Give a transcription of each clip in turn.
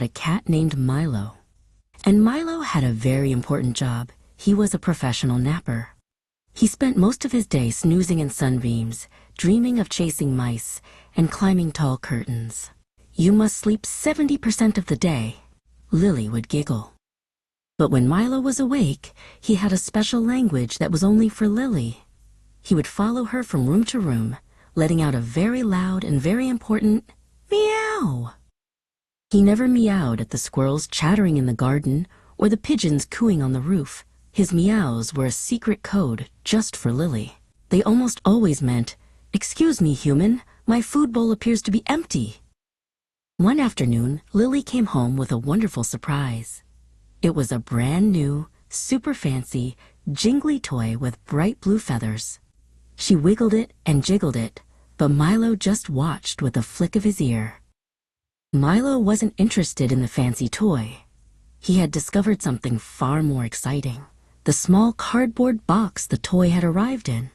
had a cat named Milo. And Milo had a very important job. He was a professional napper. He spent most of his day snoozing in sunbeams, dreaming of chasing mice, and climbing tall curtains. "You must sleep 70% of the day," Lily would giggle. But when Milo was awake, he had a special language that was only for Lily. He would follow her from room to room, letting out a very loud and very important meow. He never meowed at the squirrels chattering in the garden or the pigeons cooing on the roof. His meows were a secret code just for Lily. They almost always meant, "Excuse me, human, my food bowl appears to be empty." One afternoon, Lily came home with a wonderful surprise. It was a brand new, super fancy, jingly toy with bright blue feathers. She wiggled it and jiggled it, but Milo just watched with a flick of his ear. Milo wasn't interested in the fancy toy. He had discovered something far more exciting. The small cardboard box the toy had arrived in.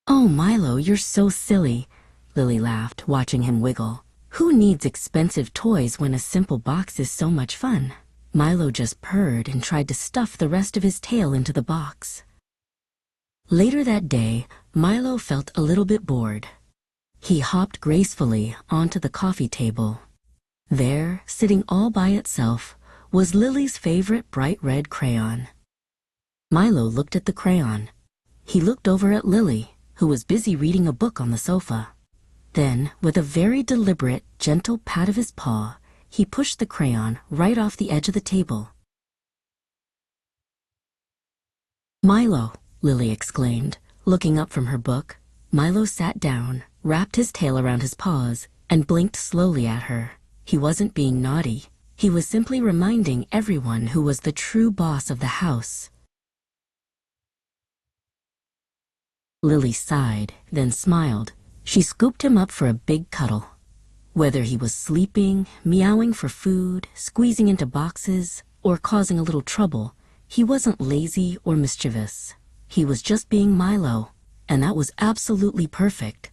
"Oh, Milo, you're so silly," Lily laughed, watching him wiggle. "Who needs expensive toys when a simple box is so much fun?" Milo just purred and tried to stuff the rest of his tail into the box. Later that day, Milo felt a little bit bored. He hopped gracefully onto the coffee table. There, sitting all by itself, was Lily's favorite bright red crayon. Milo looked at the crayon. He looked over at Lily, who was busy reading a book on the sofa. Then, with a very deliberate, gentle pat of his paw, he pushed the crayon right off the edge of the table. "Milo," Lily exclaimed, looking up from her book. Milo sat down, wrapped his tail around his paws, and blinked slowly at her. He wasn't being naughty. He was simply reminding everyone who was the true boss of the house. Lily sighed, then smiled. She scooped him up for a big cuddle. Whether he was sleeping, meowing for food, squeezing into boxes, or causing a little trouble, he wasn't lazy or mischievous. He was just being Milo, and that was absolutely perfect.